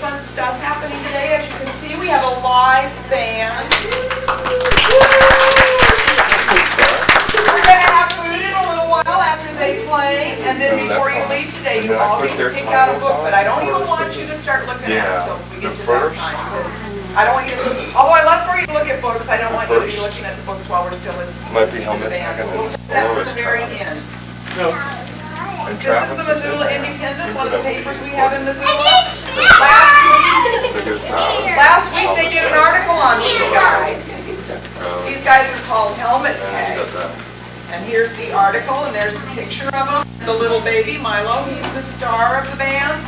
fun stuff happening today. As you can see, we have a live band. We're going to have food in a little while after they play, and then before you leave today, you all get to pick out a book, but I don't even want you to start looking at it until we get to that time, because I don't want you to see, although I love for you to look at books, I don't want you to be looking at the books while we're still listening to the band. So we'll put that for the very end. This is the Missoula Independent, one of the papers we have in Missoula. Last week they did an article on these guys. These guys are called helmet tags. And here's the article, and there's the picture of him. The little baby, Milo, he's the star of the band.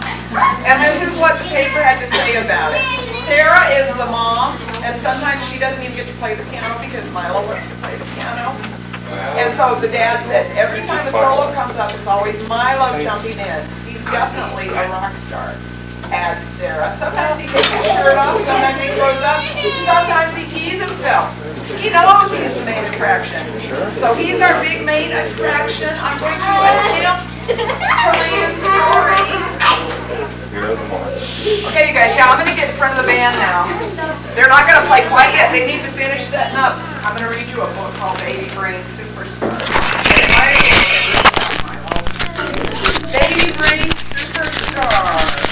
And this is what the paper had to say about it. Sarah is the mom, and sometimes she doesn't even get to play the piano because Milo wants to play the piano. And so the dad said, every time a solo comes up, it's always Milo jumping in. He's definitely a rock star, adds Sarah. Sometimes he takes his shirt off, sometimes he throws up, sometimes he teases himself. He knows he's the main attraction. So he's our big main attraction. I'm going to attempt to read a story. Okay, you guys, I'm going to get in front of the band now. They're not going to play quite yet. They need to finish setting up. I'm going to read you a book called Baby Brain Superstar. Baby Brain Superstar.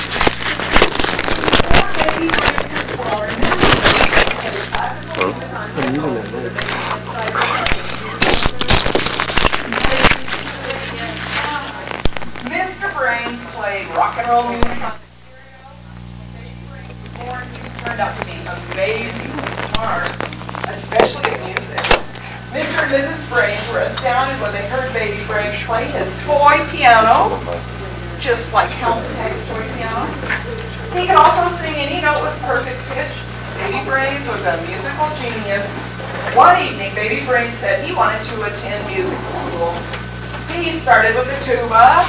Mr. Brains played rock and roll music on the stereo. He turned out to be amazingly smart, especially in music. Mr. and Mrs. Brains were astounded when they heard Baby Brains play his toy piano, just like Helmut Tag's toy piano. He could also sing any note with perfect pitch. Baby Brains was a musical genius. One evening, Baby Brains said he wanted to attend music school. He started with the tuba.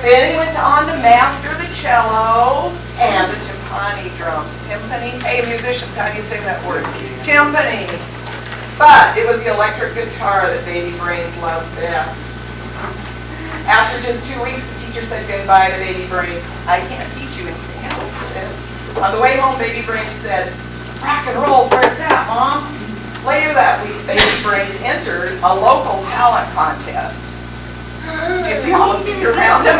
Then he went on to master the cello and the timpani drums. Timpani? Hey, musicians, how do you say that word? Timpani. But it was the electric guitar that Baby Brains loved best. After just 2 weeks, the teacher said goodbye to Baby Brains. I can't teach you anything else, he said. On the way home, Baby Brains said, rock and roll's where it's at, Mom. Later that week, Baby Brains entered a local talent contest. Do you see all the feet around him?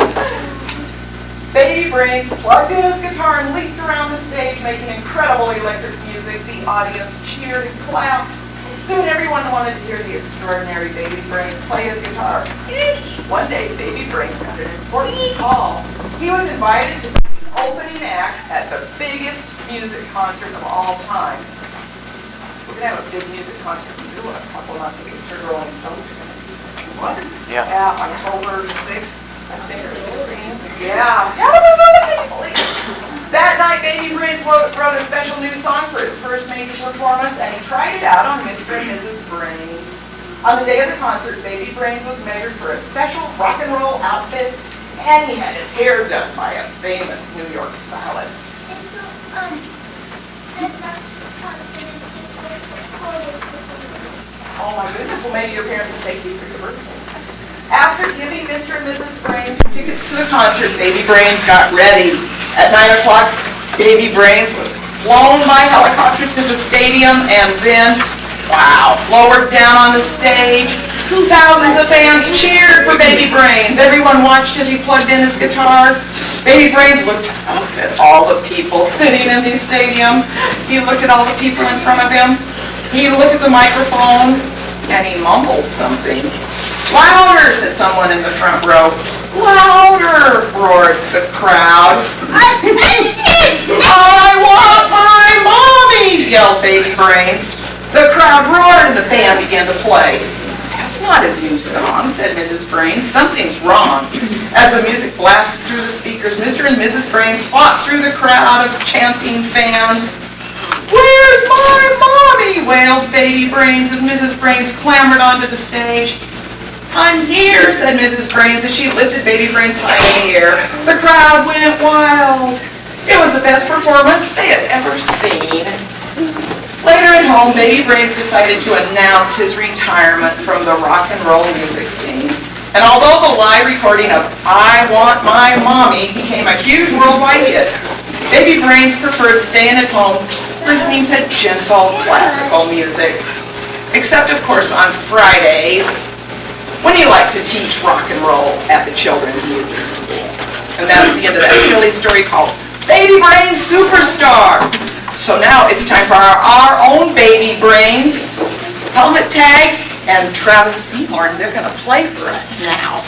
Baby Brains plugged in his guitar and leaped around the stage, making incredible electric music. The audience cheered and clapped. Soon everyone wanted to hear the extraordinary Baby Brains play his guitar. One day, Baby Brains got an important call. He was invited to be the opening act at the biggest music concert of all time. We're going to have a big music concert in Missoula a couple of months ago. The Rolling Stones are going to be there. What? Yeah, October 6th, I think, or 16th. Yeah, the Missoula people. That night, Baby Brains wrote a special new song for his first major performance, and he tried it out on Mr. and Mrs. Brains. On the day of the concert, Baby Brains was measured for a special rock and roll outfit, and he had his hair done by a famous New York stylist. Oh my goodness, well maybe your parents will take you for your birthday. After giving Mr. and Mrs. Brains tickets to the concert, Baby Brains got ready. At 9 o'clock, Baby Brains was flown by helicopter to the stadium and then, wow, lowered down on the stage. Thousands of fans cheered for Baby Brains. Everyone watched as he plugged in his guitar. Baby Brains looked up at all the people sitting in the stadium. He looked at all the people in front of him. He looked at the microphone and he mumbled something. Louder, said someone in the front row. Louder, roared the crowd. I want my mommy, yelled Baby Brains. The crowd roared and the band began to play. That's not his new song, said Mrs. Brains. Something's wrong. As the music blasted through the speakers, Mr. and Mrs. Brains fought through the crowd of chanting fans. Where's my mommy? Wailed Baby Brains as Mrs. Brains clambered onto the stage. I'm here, said Mrs. Brains as she lifted Baby Brains high in the air. The crowd went wild. It was the best performance they had ever seen. Later at home, Baby Brains decided to announce his retirement from the rock and roll music scene. And although the live recording of I Want My Mommy became a huge worldwide hit, baby brains preferred staying at home listening to gentle classical music. Except, of course, on Fridays, when he liked to teach rock and roll at the children's music school. And that's the end of that silly story called Baby Brain Superstar. So now it's time for our own baby brains, Helmet Tag and Travis Seymour. They're going to play for us now.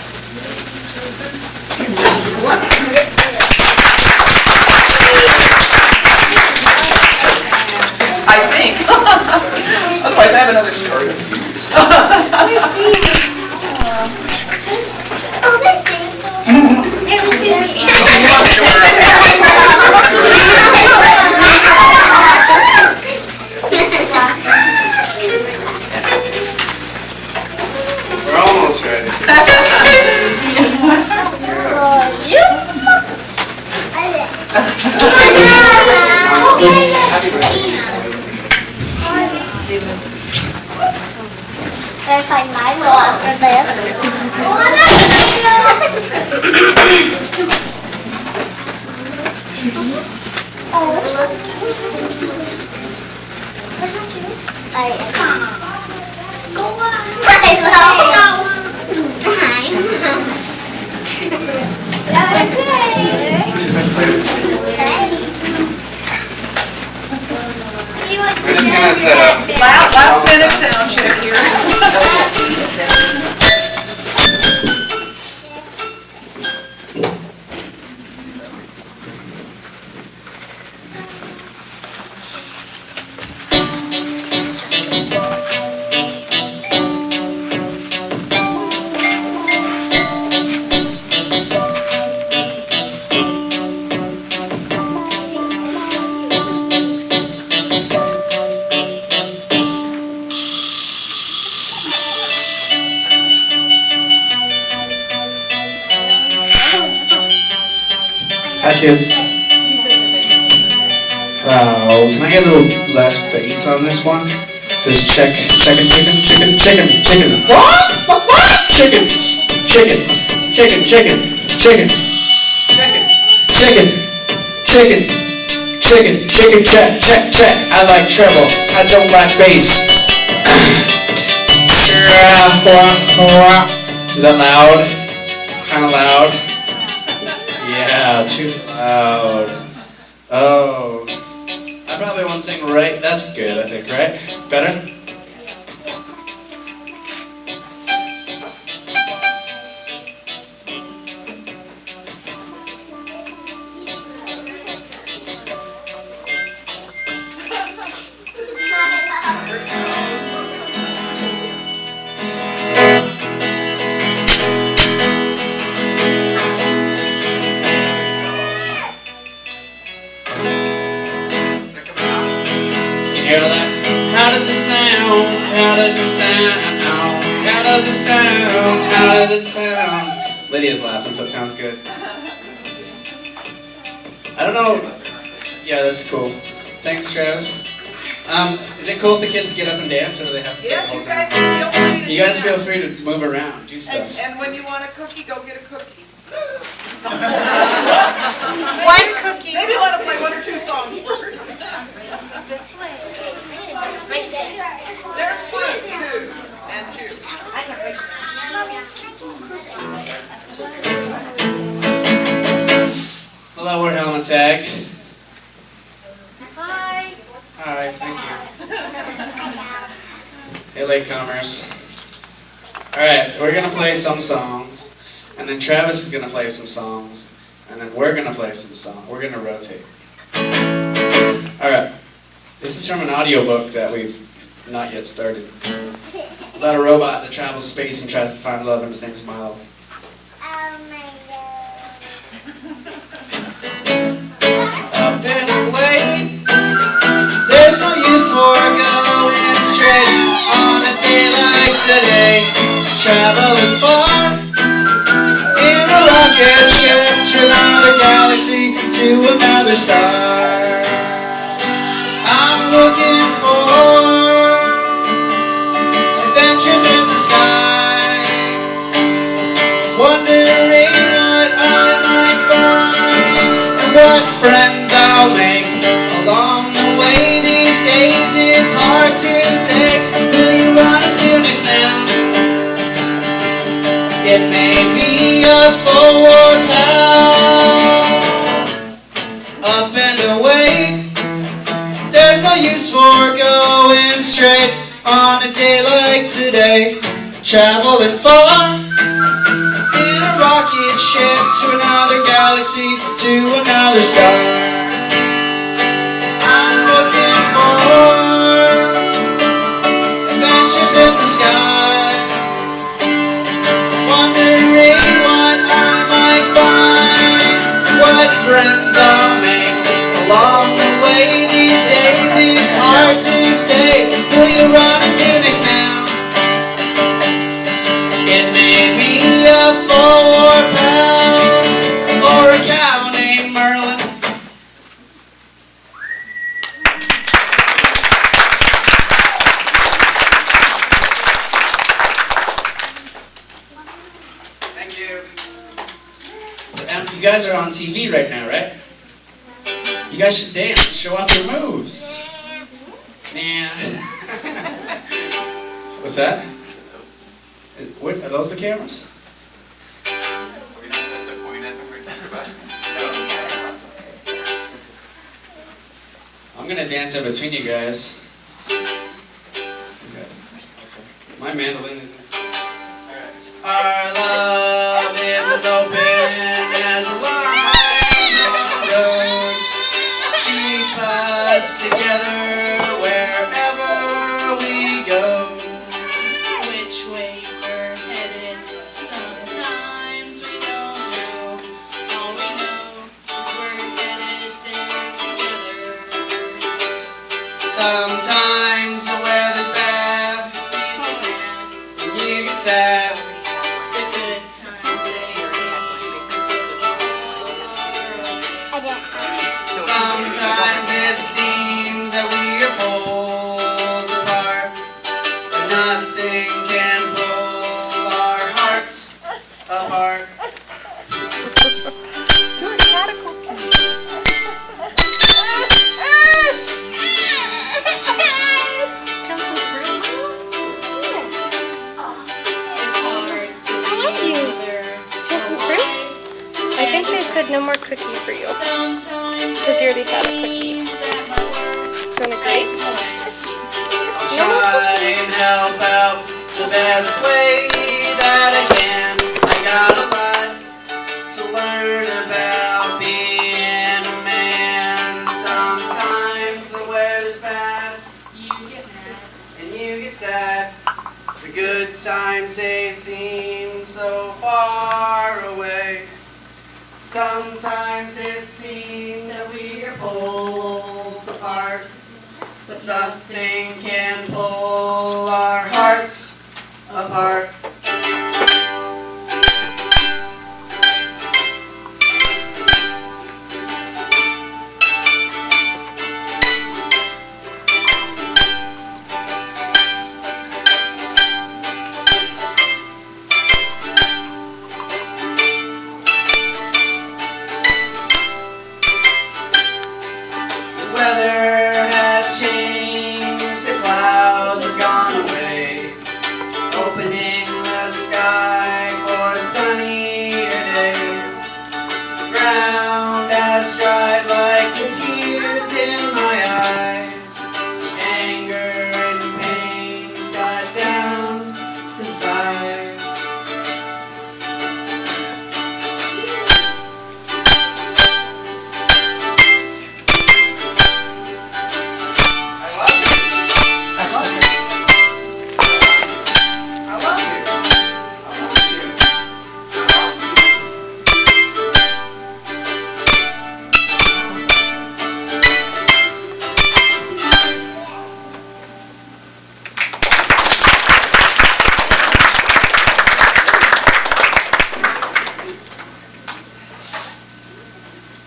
I think. Otherwise, I have another story. We're almost ready. Gotta find my role after this. We're just gonna set up. Last minute sound check here. Hi kids. Can I get a little less bass on this one? Just chicken. What? Chicken. Check. I like treble. I don't like bass. Is that loud? Kind of loud? Yeah, too loud. Oh. I probably won't sing right. That's good, I think, right? Better? Hear that? How does it sound? How does it sound? How does it sound? How does it sound? Lydia's laughing, so it sounds good. I don't know. Yeah, that's cool. Thanks, Travis. Is it cool if the kids get up and dance, or do they have to sit the Yes, whole you time? guys feel free to You guys feel free to move around, do stuff. And when you want a cookie, go get a cookie. One cookie. Maybe let them play one or two songs first. This way. Right there. There's fruit too, and juice. Hello, we're Helmet Tag. Hi. Hi, thank you. Hey, latecomers. Alright, we're gonna play some songs, and then Travis is gonna play some songs, and then we're gonna play some songs. We're gonna rotate. Alright, this is from an audiobook that we've not yet started. About a robot that travels space and tries to find love, and his name's Milo. Oh my God. Up and away, there's no use for going straight on a day like today. Traveling far in a rocket ship to another galaxy, to another star. I'm looking for adventures in the sky. forward pal. Up and away. There's no use for going straight on a day like today. Traveling far in a rocket ship to another galaxy, to another star. I'm looking for adventures in the sky, wondering what I might find, what friends I'll make along the way. These days it's hard to say who you run into next now. It may be a forward pal or a cow named Merlin. Thank you. So, you guys are on TV right now, right? You guys should dance, show off your moves. Nah. What's that? What, are those the cameras? I'm gonna dance in between you guys. My mandolin isn't. Our love is as open as a line on the road. Keep us together wherever we go. Which way we're headed, sometimes we don't know. All we know is we're headed there together. Sometimes the weather's bad and you get sad. The good times they I don't. Sometimes it seems that we are poles apart, but nothing can pull our hearts apart. It's hard to be together. Some fruit? I think they said no more cookie for you. Sometimes Because you already had a cookie. that my world You want a grape? I'll try and help out the best way that I can. I got a lot to learn about being a man. Sometimes the weather's bad you get mad. and you get sad. The good times, they seem so far away. Sometimes it seems that we are poles apart, but nothing can pull our hearts apart. The weather has changed, the clouds have gone away, opening the sky for sunnier days. The ground has dried like the tears in my eyes. The anger and pain's got down to size. I love you. I love you. I love you. I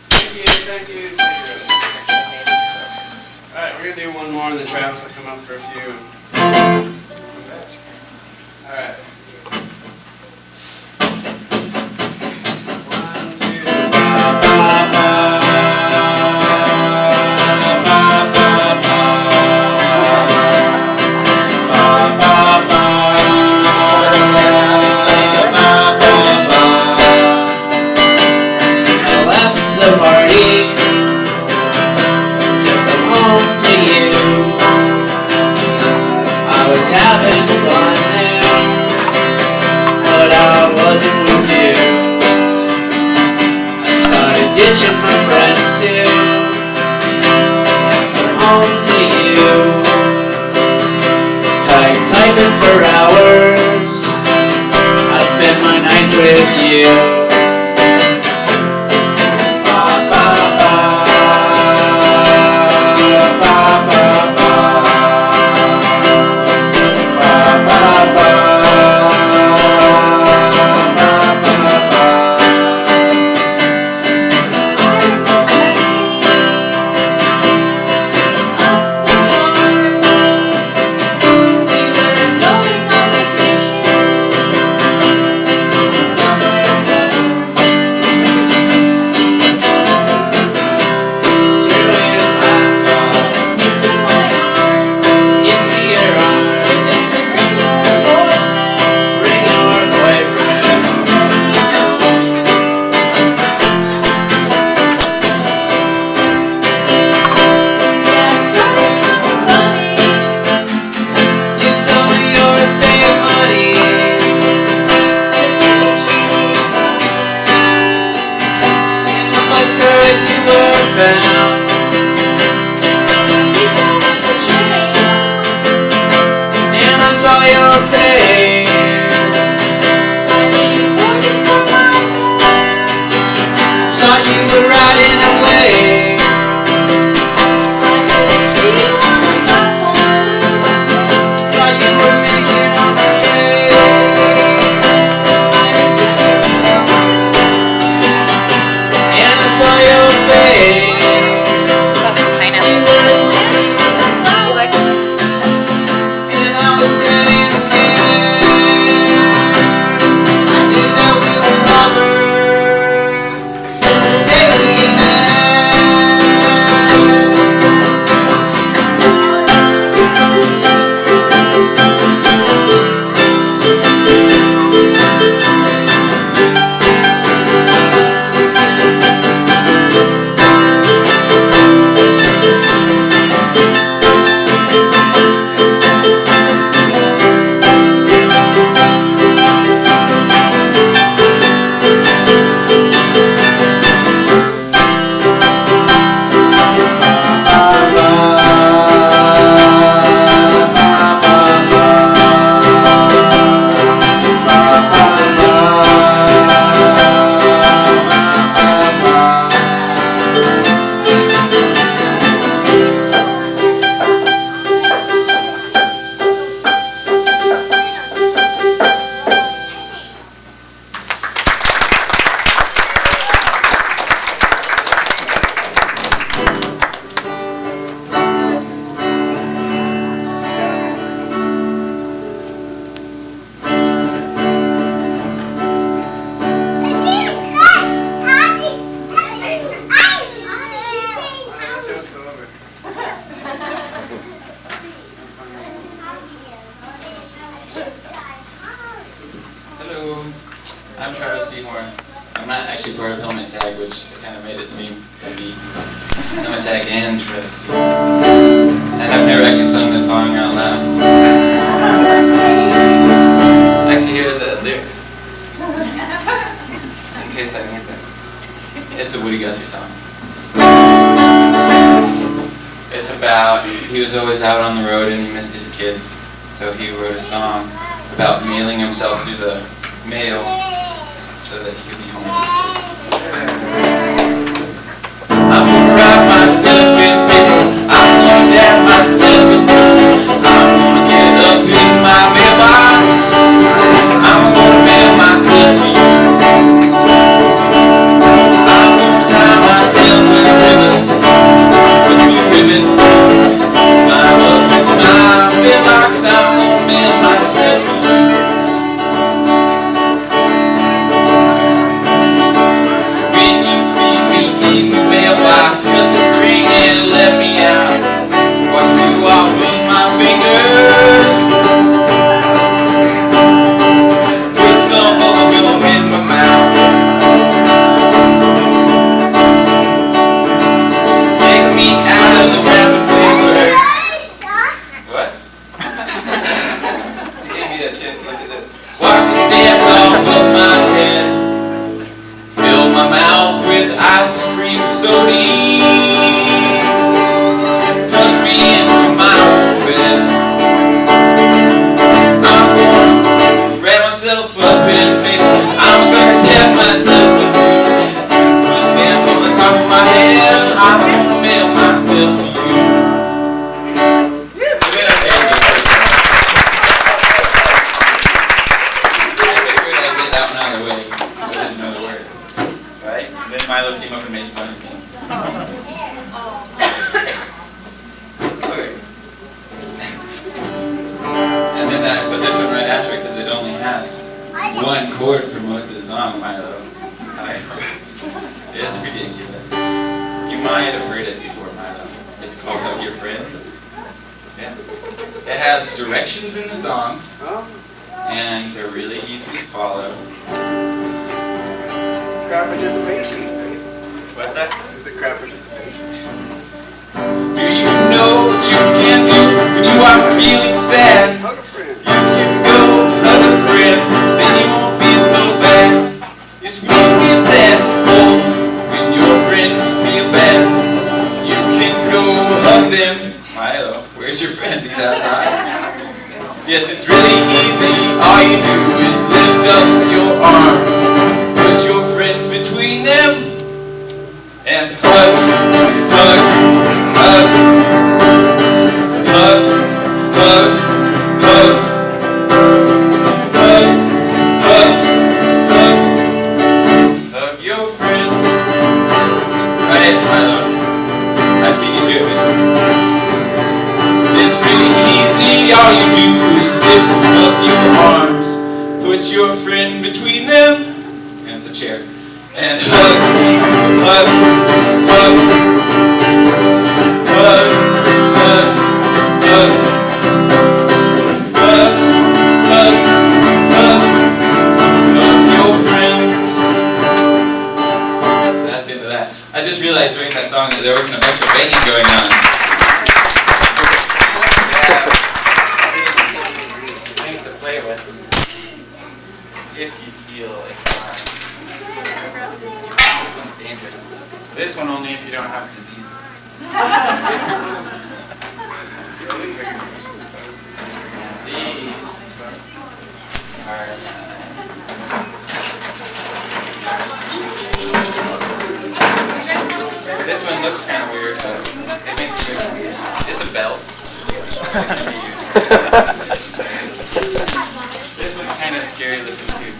Thank you. All right, we're gonna do one more, and the Travis will come up for a few. All right. 1, 2, ba, ba, ba. Ba, ba, ba. Ba, ba, ba. Ba, ba, ba. stream the beat. I'm gonna tag in, try to see. And I've never actually sung this song out loud. Actually, here are the lyrics. In case I need them. It's a Woody Guthrie song. It's about, he was always out on the road and he missed his kids. So he wrote a song about mailing himself through the mail so that he could be home with his kids. I'm gonna wrap myself in paper. I'm gonna dab myself in blue. I'm gonna get up in my mailbox. I'm gonna mail myself to you. I'm gonna tie myself with ribbons, with blue ribbons too. Climb up in my mailbox. I'm gonna mail myself to you. When you see me in the mailbox, cut the string and let me out. Watch me off of my fingers. Put some bubble gum in my mouth. Take me out of the wrapping paper. What? You gave me that chance to look at this. Wash the stamps off of my head. Fill my mouth with ice cream sodies. Tuck me into my old bed. I'm gonna wrap myself up in paper. I'm gonna dab myself with glue. Put stamps on the top of my head. I'm gonna mail myself to you. I figured I'd get that one out of the way because I didn't know the words. Right? And then Milo came up and made fun of me. Okay. And then I put this one right after it because it only has one chord for most of the song, Milo. It's ridiculous. You might have heard it before, Milo. It's called Hug Your Friends. Yeah. It has directions in the song, and they're really easy to follow. Crowd participation. What's that? Is it crowd participation? Do you know what you can do when you are feeling sad? Hug a friend. You can go hug a friend, then you won't feel so bad. Yes, when you feel sad, oh, when your friends feel bad, you can go hug them. Milo, where's your friend? He's outside. Yes, it's really easy. All you do is lift up your arms, put your friends between them, and hug, hug, hug, hug, hug, hug, hug, hug, hug, hug your friends. Right, Milo? I've seen you do it. It's really easy. All you do is lift up your arms, put your friend between them, and it's a chair, and hug, hug, hug, hug, hug, hug, hug, hug, hug, hug your friends. That's the end of that. I just realized during that song that there wasn't a bunch of banging going on. Things to play with. If you feel like this one's dangerous. This one only if you don't have disease. These are this one looks kind of weird, but it makes it. It's a belt. This one's kind of scary looking too.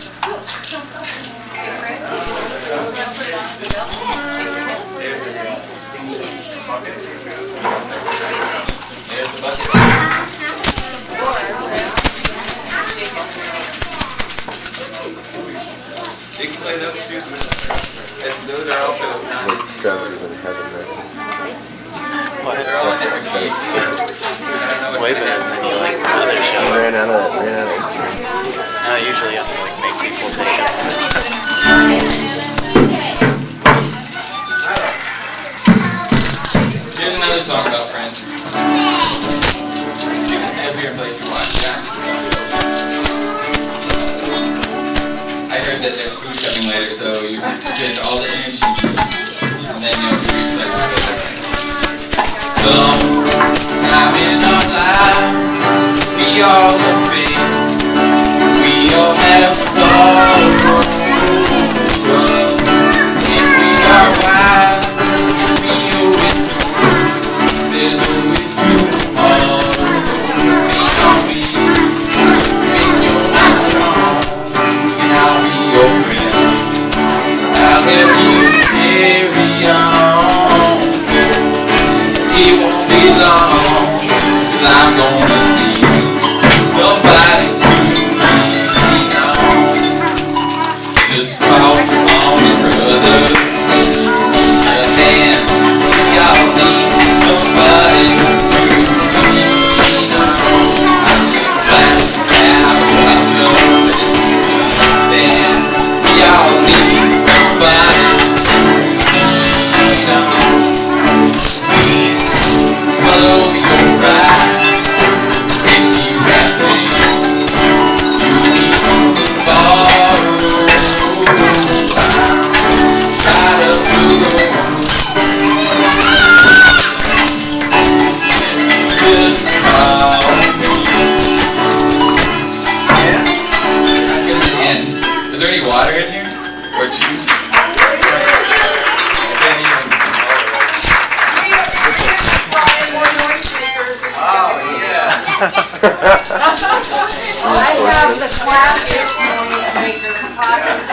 There's the bucket. You can play those too. Those are also not easy. Travis is in heaven right now. They're all different keys. It's way better than any like other show. Ran out of instruments. Usually I have to like make people take it. another song about friends. Every place you watch, yeah. I heard that there's food coming later, so you can spend all the energy and then you'll be excited. Sometime in our lives, we all have been, we all have sorrow. If we are wise, we owe it. There's always tomorrow. Be when you're strong, and I'll be your friend. I'll help you carry on. It won't be long, 'cause I'm gonna need nobody to lean on. Just call on your brother with a hand. Y'all need somebody to lean on. I can blast out with love and then y'all need somebody to lean on. Follow your ride. If you have things you need to borrow, out of the road. Just call me. Yeah. And is there any water in here? Or juice? I can't even. Oh, yeah. I have the classic maker's pocket.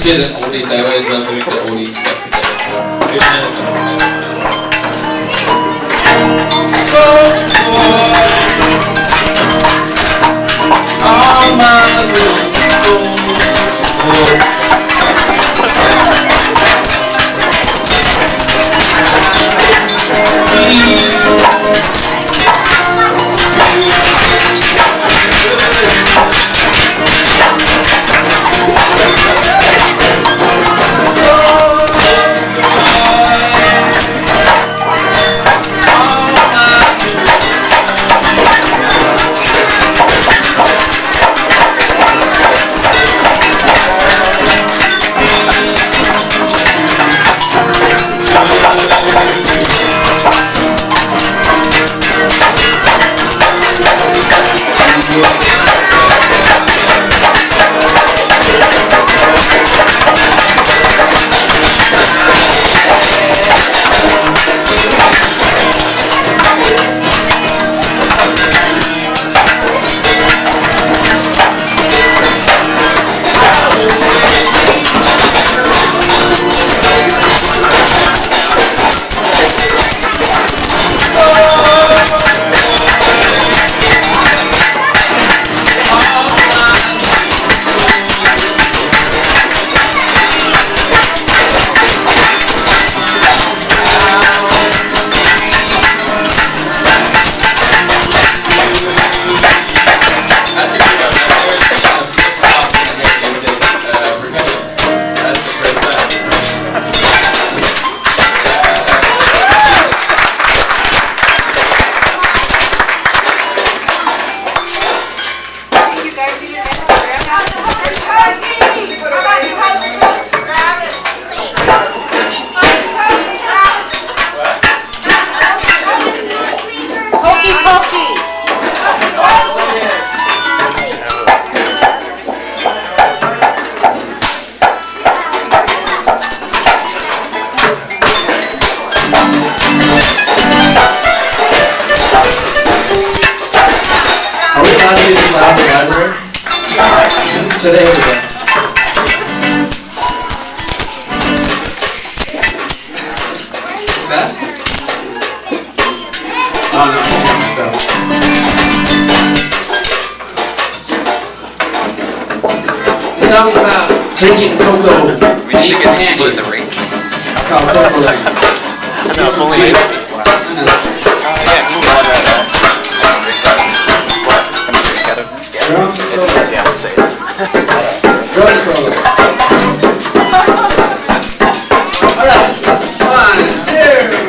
Did an oldies, I always love doing the oldies stuff together. Here's another song. So all my Library. Today we go. that? Oh no, I don't think so. It sounds about drinking cocoa and eating candy. With the ring. It's called Cocoa Lane. No, it's only made with this one. Yeah, move on to that. Drum solo. Yeah, I'll say it. Drum solo. Alright, 1, 2.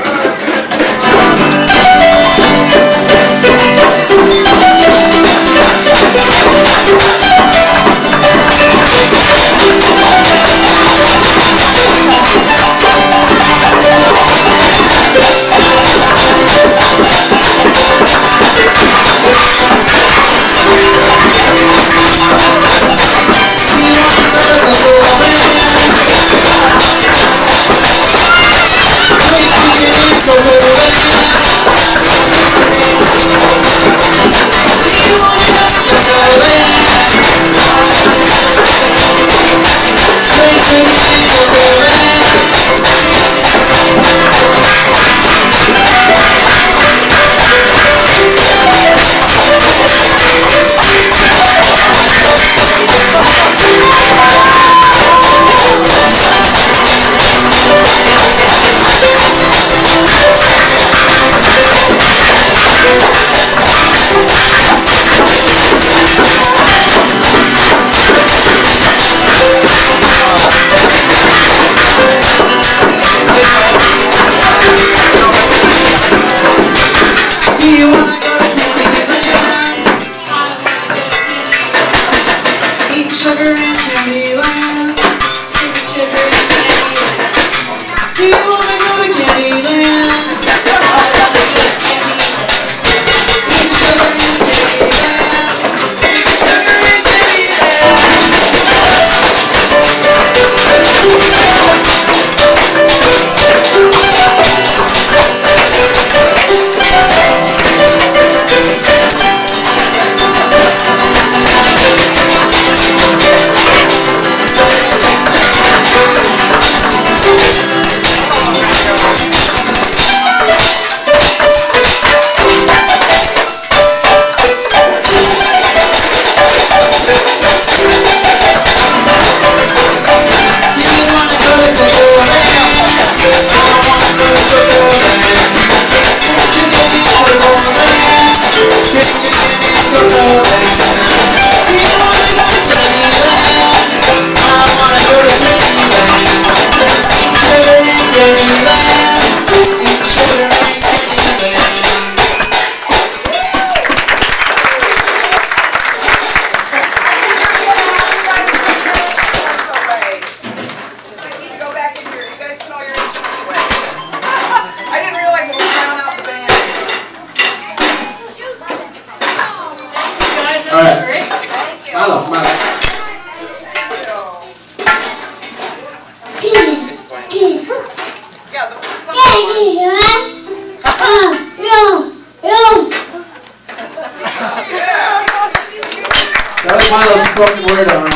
That was Milo's spoken word on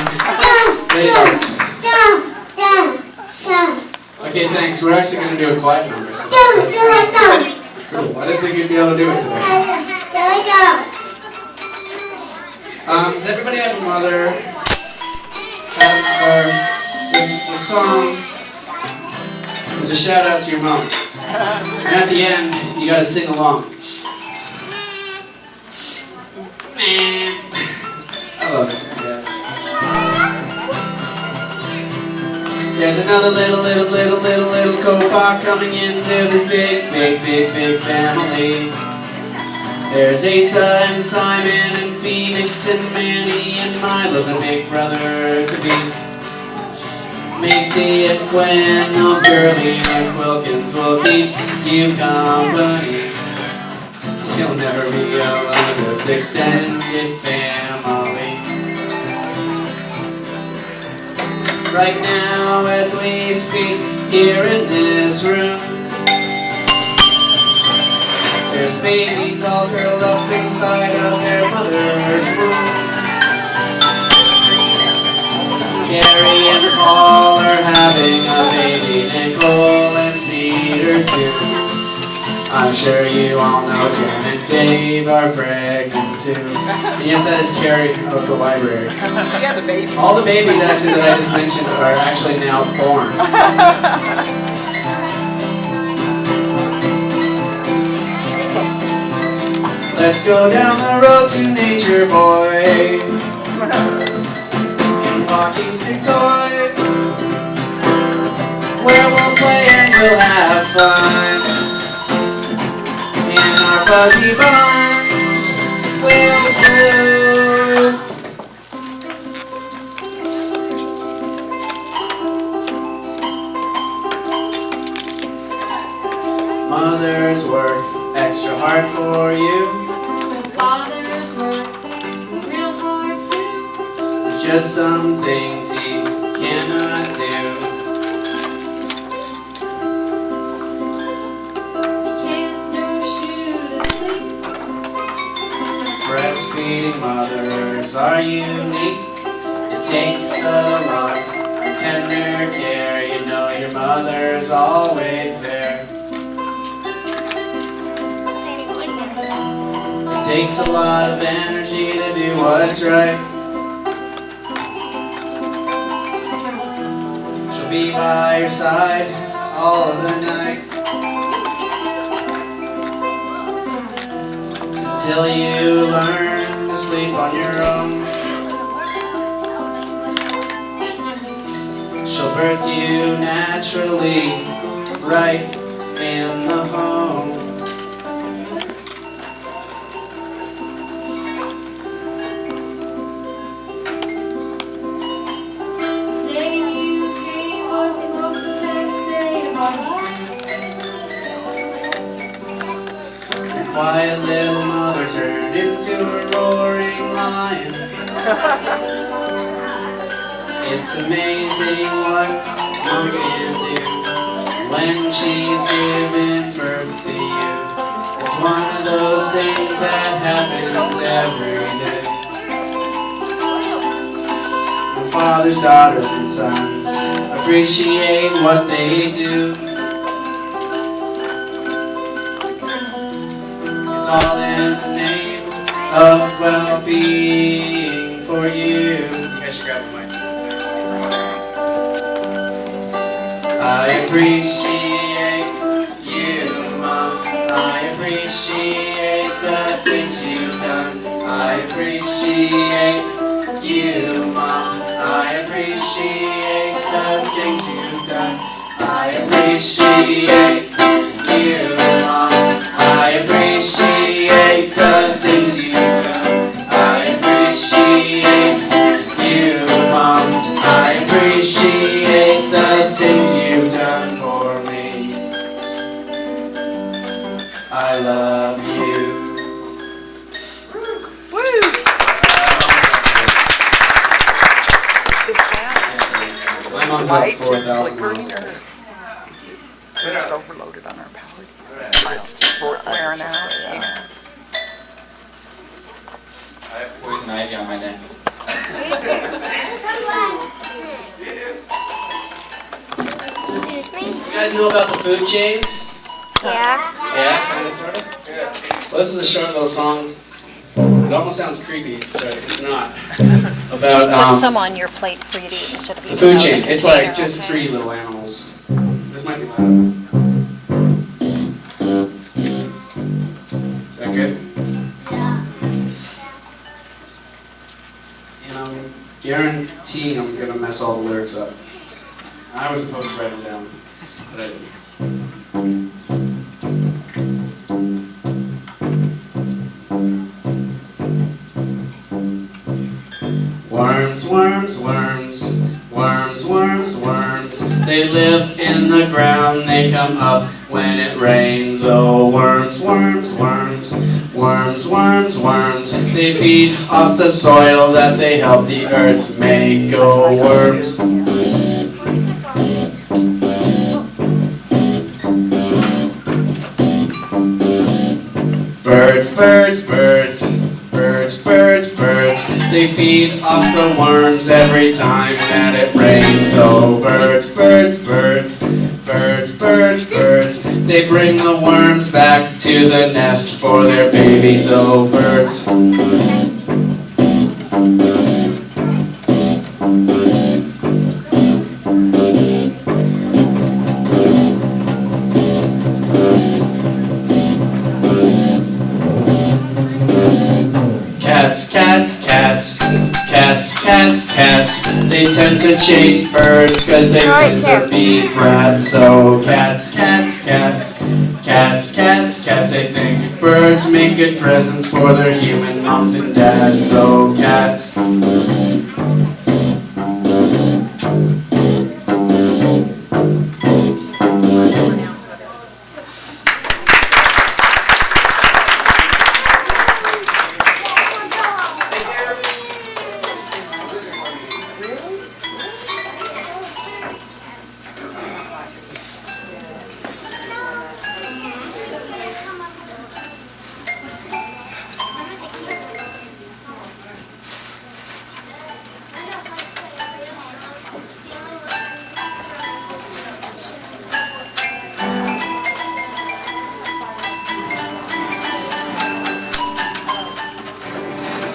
Bay Arts. Okay, thanks. We're actually going to do a quiet number. So cool. I didn't think you'd be able to do it today. Does everybody have a mother? This song is a shout out to your mom. And at the end, you got to sing along. I love it, yes. There's another little co-op coming into this big family. There's Asa and Simon and Phoenix and Manny and Milo's a big brother to be. Macy and Gwen, those girlies like Wilkins will keep you company. You'll never be alone, this extended family. Right now as we speak here in this room, there's babies all curled up inside of their mother's womb. Carrie and Paul are having a baby, Nicole and Cedar too. I'm sure you all know Jim and Dave are pregnant too. And yes, that is Carrie of the library. Yeah, the baby. All the babies actually that I just mentioned are actually now born. Let's go down the road to Nature Boy in walking stick toys, where we'll play and we'll have fun. In our fuzzy buns, we'll do. Mother's work extra hard for you. Father's work real hard too. It's just some things he cannot do. Can't nurse you to sleep. Breastfeeding mothers are unique. It takes a lot of tender care. You know your mother's always there. It takes a lot of energy to do what's right. She'll be by your side all of the night, until you learn to sleep on your own. She'll birth you naturally right in the home. The day you came was the most intense day of our lives. Your quiet little mother turned into a roaring lion. It's amazing what mom can do when she's giving birth to you. It's one of those things that happens every day. When fathers, daughters, and sons appreciate what they do, it's all in the name of well-being for you. You guys should grab the mic. I appreciate you, Mom. I appreciate the things you've done. I appreciate you, Mom. I appreciate the things you've done. I appreciate you, Mom. I appreciate the things you've done. I appreciate you, Mom. I appreciate the things you've done for me. I love you. Woo! Is that My mom's light like 4,000 just flickering miles. or is it overloaded on our palette? We're wearing out. Yeah. I have poison ivy on my neck. Excuse me? You guys know about the food chain? Yeah. Yeah, kind of, sort of? Well, this is a short little song. It almost sounds creepy, but it's not. Just About put some on your plate for you to eat instead of the eating food out of chain. the It's like container, just okay? 3 little animals. This might be loud. Is that good? And I'm guaranteeing I'm gonna mess all the lyrics up. I was supposed to write them down, but I didn't. Worms, worms, worms, worms, worms, worms. They live in the ground, they come up when it rains. Oh, worms, worms, worms, worms, worms, worms. They feed off the soil that they help the earth make. Oh, worms. Birds, birds, birds, birds, birds, birds. They feed off the worms every time that it rains. Oh, birds, birds, birds, birds, birds, birds. They bring the worms back to the nest for their babies, oh birds. Cats, cats, cats, cats, cats, cats. They tend to chase birds cause they tend to be brats. So cats, cats, cats, cats, cats, cats. They think birds make good presents for their human moms and dads. So cats.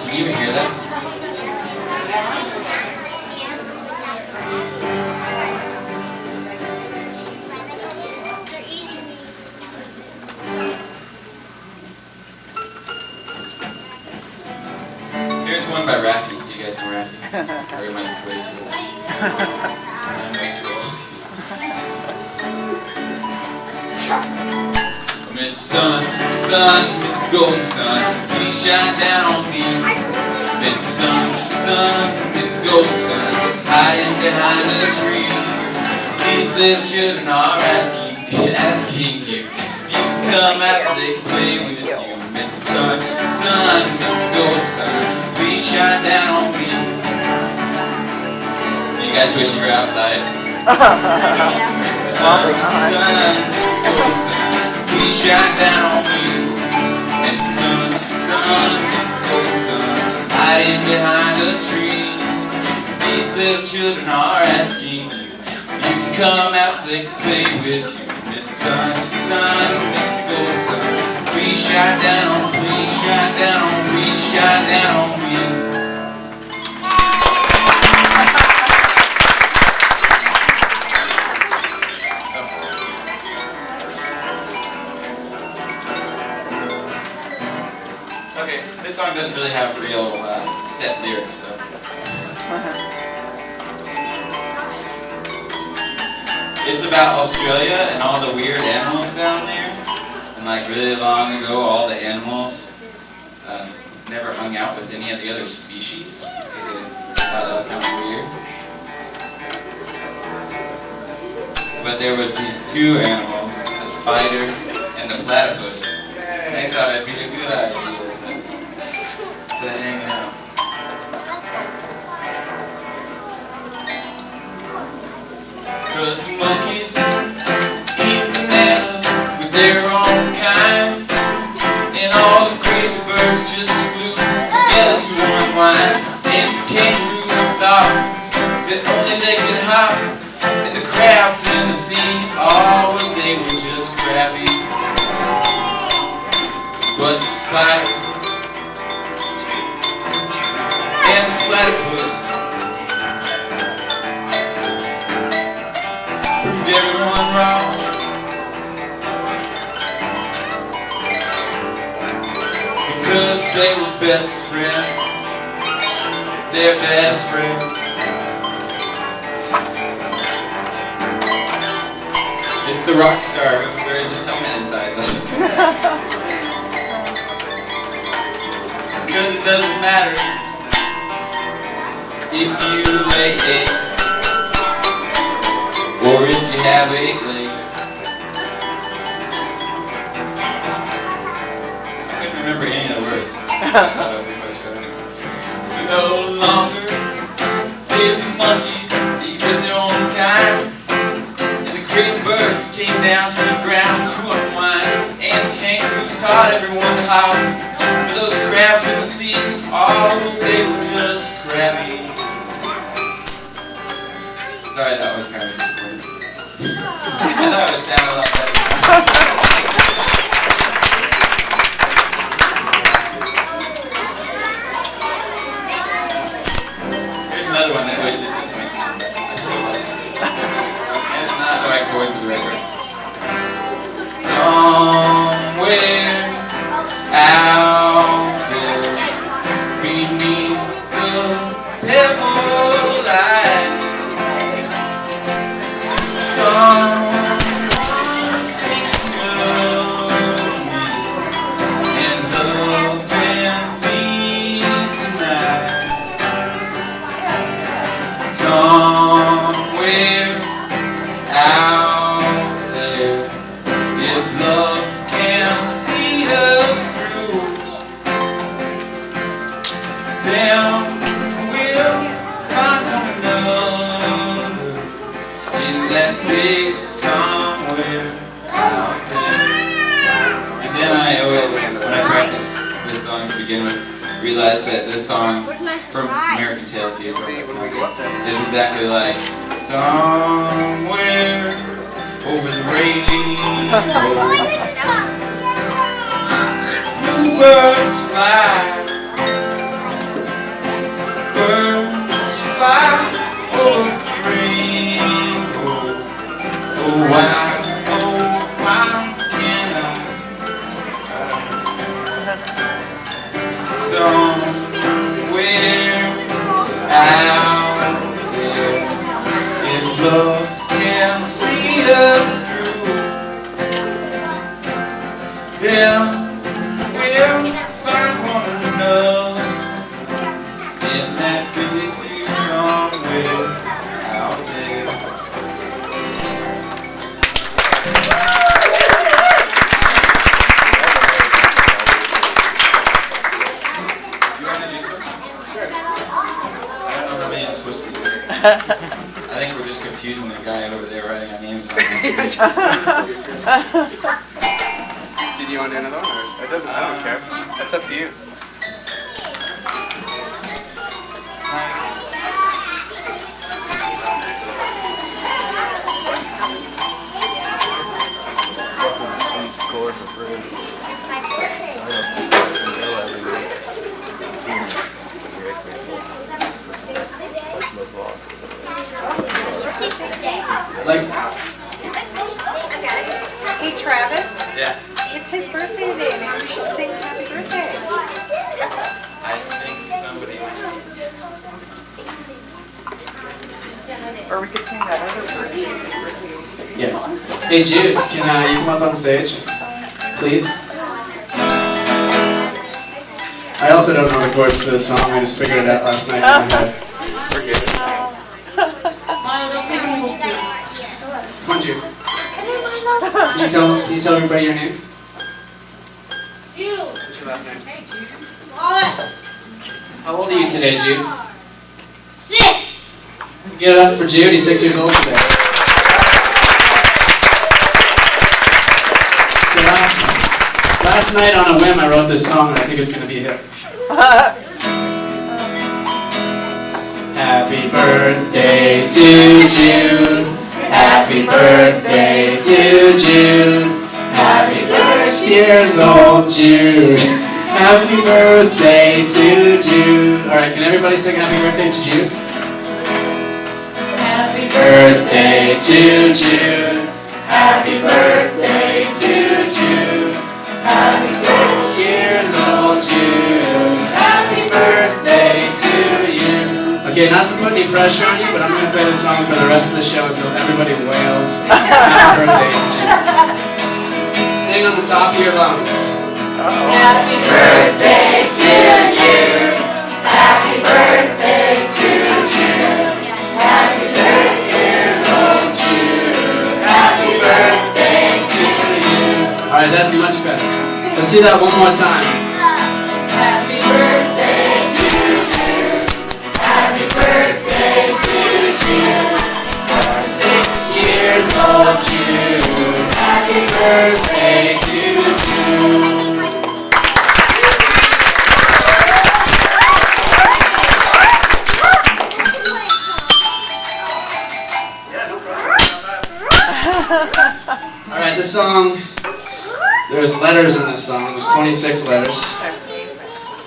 Can you even hear that? Here's one by Rafi. Do you guys know Rafi? Or am I way too old? I'm way too old. Mr. Sun, Sun, Mr. Golden Sun, please shine down on me. Mr. Sun, Sun, Mr. Golden Sun, hiding behind a tree. These little children are asking you if you can come out so they can play with you. Mr. Sun, Sun, Mr. Golden Sun, please shine down on me. You guys wish you were outside? Sun, Sun, Golden Sun, please shine down on me. Mr. Sun, Sun, Mr. Golden Sun, hiding behind a tree. These little children are asking you if you can come out so they can play with you. Mr. Sun, Sun, Mr. Golden Sun, please shine down on me, please shine down on me, please shine down on me. Okay, this song doesn't really have real set lyrics, so. It's about Australia and all the weird animals down there. And like really long ago, all the animals never hung out with any of the other species because they thought that was kind of weird. But there was these two animals, the spider and the platypus. And they thought it'd be a good idea to hang out. Cause the monkeys eat bananas with their own kind, and all the crazy birds just flew together to unwind. And the kangaroos thought that only they could hop, and the crabs in the sea, oh, well, they were just crabby. But the spider and the platypus proved everyone wrong. Because they were best friends, their best friends. It's the rock star who wears his helmet inside. Because it doesn't matter if you lay eggs or if you have 8 legs. I couldn't remember any of the words. So no longer did the monkeys eat with their own kind, and the crazy birds came down to the ground to unwind, and the kangaroos taught everyone to hop. For those crabs in the sea, oh, they were just crabby. Sorry, that was kind of disappointing. I thought it sounded a lot better. If love can see us through, then we'll find one another in that big somewhere out there. And then I always, when I practice this song to begin with, realize that this song from American Tail Theater is exactly like somewhere over the rainbow. Bluebirds fly, birds fly over the rainbow. Oh why can I? Somewhere out there, if love can see us through, then we'll find one another in that big view somewhere out there. You want to do something? Sure. I don't know how many I'm supposed to be doing. I think we're just confusing the guy over there writing our names on this. Did you want to do another one? Or it doesn't, I don't care. That's up to you. Like, Hey Travis, Yeah, it's his birthday today, maybe we should sing happy birthday. I think somebody Or we could sing that other birthday. yeah. Hey Jude, can you come up on stage, please? I also don't know the chords to the song. I just figured it out last night in my head. Come on, Jude. Can you tell everybody your name? What's your last name? How old are you today, Jude? 6. Give it up for Jude. He's 6 years old today. So last night on a whim, I wrote this song, and I think it's going to be a hit. Happy birthday to Jude. Happy birthday to Jude. Happy 6 years old Jude. Happy birthday to Jude. Alright, can everybody sing happy birthday to Jude? Happy birthday to Jude. Happy birthday to Jude. Happy 6 years old Jude. Happy birthday to you. Okay, not to put any pressure on you, but I'm going to play this song for the rest of the show until everybody wails happy birthday to Jude. Sing on the top of your lungs. Happy birthday to Jude. Happy birthday to Jude. Happy 6 years old Jude. Happy birthday to you. Alright, that's much better. Let's do that one more time. Happy birthday to Jude. Happy birthday to Jude. 6 years old Jude. Happy birthday to Jude. Alright, this song, there's letters in this song. There's 26 letters. I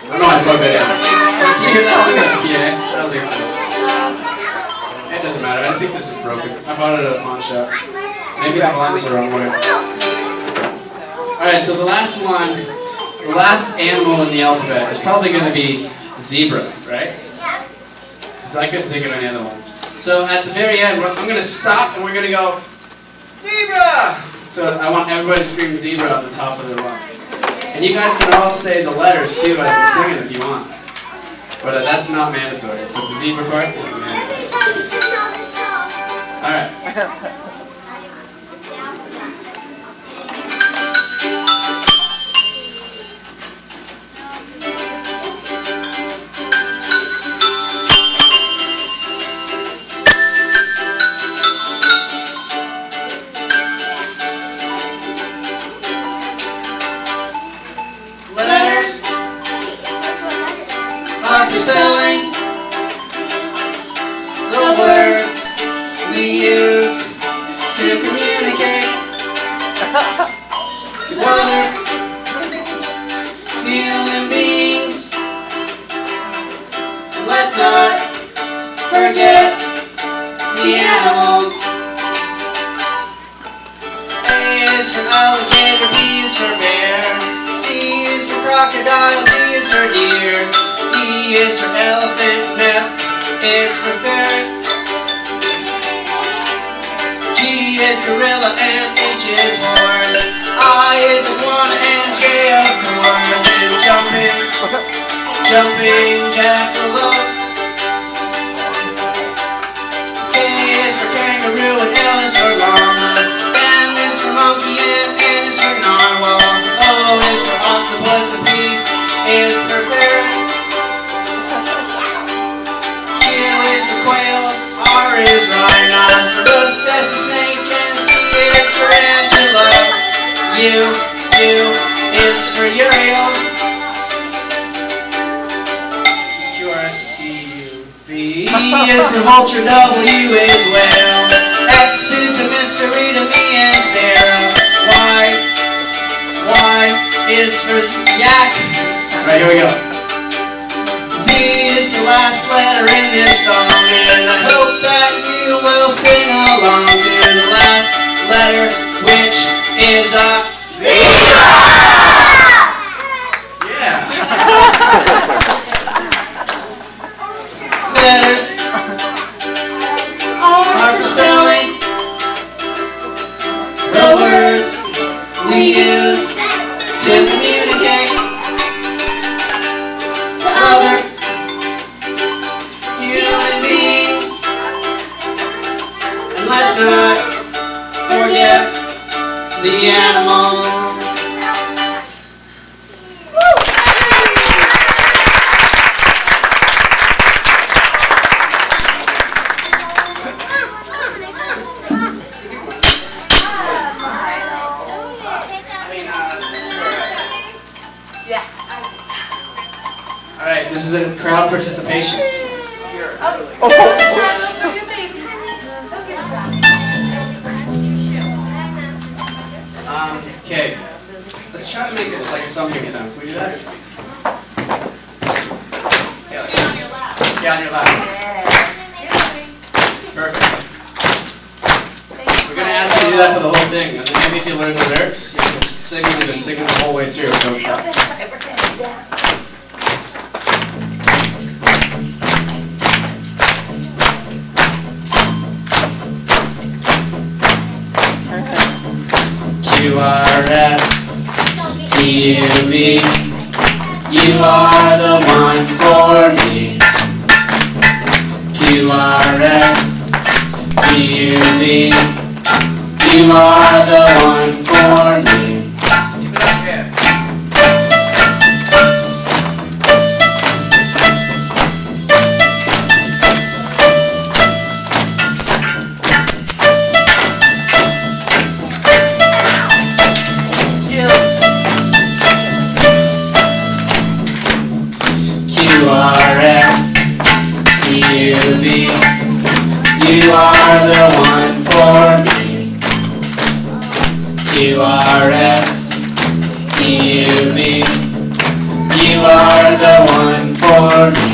don't know why I plugged it in. Can you hear that on the PA? I don't think so. It doesn't matter. I think this is broken. I bought it at a pawn shop. Maybe the line's the wrong way. Alright, so the last one, the last animal in the alphabet is probably going to be zebra, right? Because I couldn't think of any other ones. So at the very end, I'm going to stop and we're going to go, zebra! So I want everybody to scream zebra at the top of their lungs. And you guys can all say the letters too as I'm singing if you want. But that's not mandatory. But the zebra part is mandatory. Alright. to other human beings. Let's not forget the animals. A is for alligator, B is for bear, C is for crocodile, D is for deer, E is for elephant, and F is for ferret. G is gorilla and H is horse, I is iguana and J of course is jumping jackalope. K is for kangaroo and L is for llama, M is for monkey and N is for narwhal, O is for octopus and P is for parrot. Q is for quail, R is rhinoceros, S is snake and T is tarantula. U is for Uriel. V is for vulture, W is whale, X is a mystery to me and Sarah, Y is for yak. Alright, here we go. Z is the last letter in this song, and I hope that you will sing along to the last letter, which is a zebra! Yeah. Letters are for spelling the words we use to communicate to other human beings. And let's not forget the animals. Alright, this is a crowd participation. Okay, let's try to make this like a thumping sound. Can we do that? Yeah, on your lap. Perfect. We're going to ask you to do that for the whole thing, and then maybe if you learn the lyrics, you can sing and just sing it the whole way through. Don't stop. Q-R-S-T-U-V, you are the one for me. Q-R-S-T-U-V, you are the one for me. Keep it up, yeah. Q-R-S-T-U-V, you are the one for me. Q-R-S-T-U-V, you are the one for me.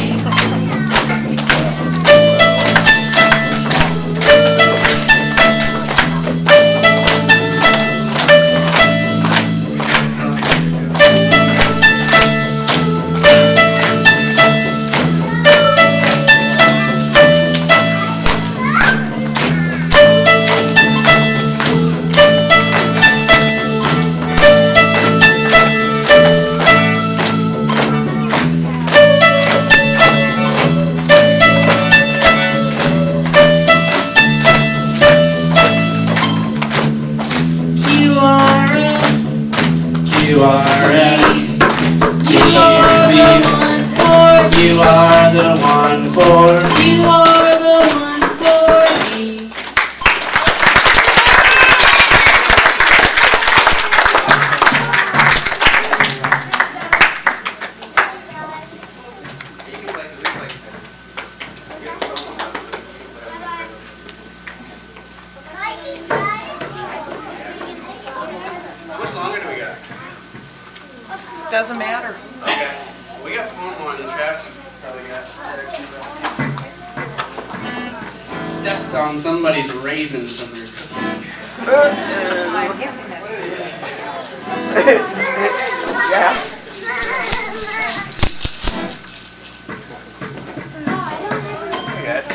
Q-R-S-T-U-V, you are the one for me. You are the one for me. doesn't matter. Okay. We got 4 more. The trash is probably got 6. Stepped on somebody's raisins and they're Yeah. Hey guys.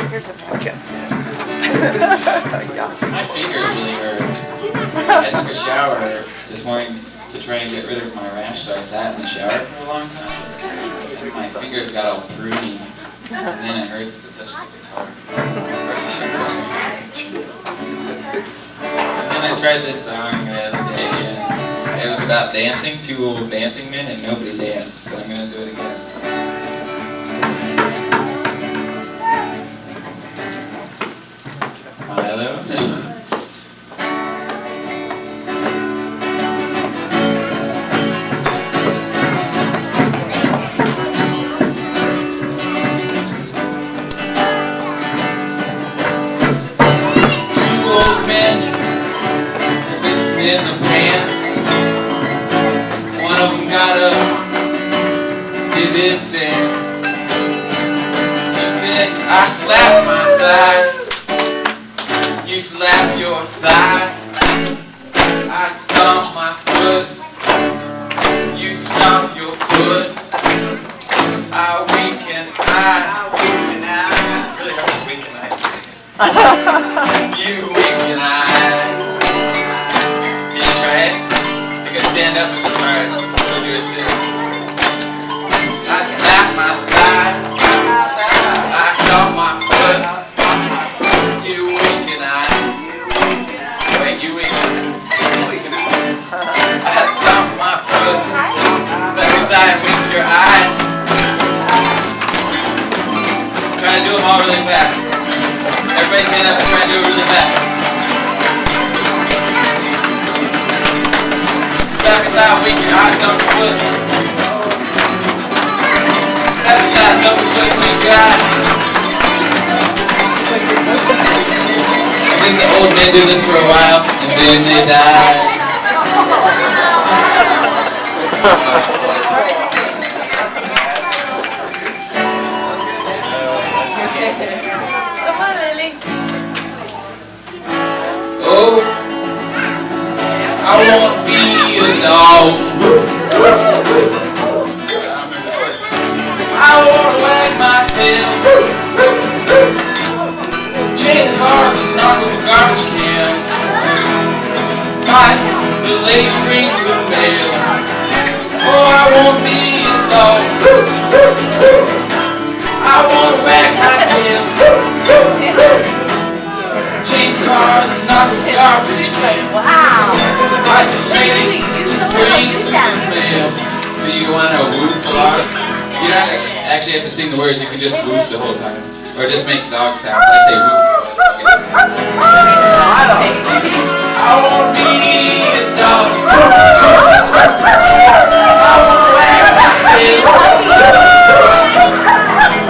Here's a napkin. My fingers really hurt. I took a shower this morning to try and get rid of my rash, so I sat in the shower for a long time. And my fingers got all pruny, and then it hurts to touch the guitar. And then I tried this song the other day, and it was about dancing, 2 old dancing men, and nobody danced, but I'm going to do it again. Hello? In the pants, one of them got up, did this dance. He said, I slapped my thigh, you slap your thigh. I stomp my foot, you stomp your foot. I wink an eye, it's really hard to wink an eye. You wink an eye. Stand up and just try to do it too. I slap my thigh, I stomp my foot, you wink and I, wait, you wink and I stomp my foot, slap your thigh and wink your eye. Try to do them all really fast. Everybody stand up and try to do it really fast. Slap your thigh, wink your eye, stomp your foot. Slap your thigh, stomp your foot, wink your eye. I think the old men do this for a while, and then they die. Oh, I won't be a dog. I won't wag my tail. Chase cars and knock with a garbage can. Bite the lady brings the mail. Oh, I won't be a dog. I won't wag my tail. Chase cars and knock with a garbage can. Wow. Like the lady brings the mail. Do you want to whoop a lot? You don't actually have to sing the words, you can just whoop the whole time. Or just make dog sounds. I say whoop. I won't be a dog. I won't wag my tail.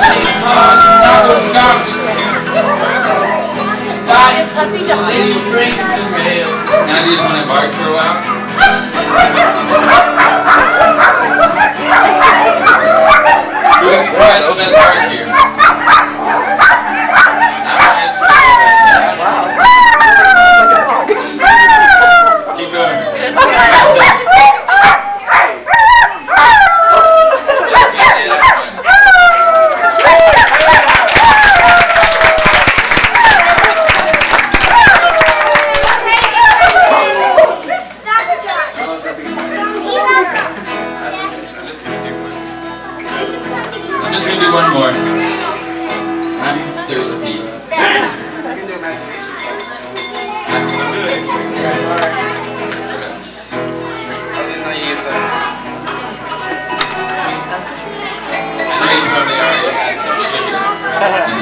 Chase cars and knock with a garbage can. The lady brings the mail. Now do you just want to bark for a while? Who has the best bark here? That one is pretty good. Keep going. I'm just gonna do one more. I'm thirsty.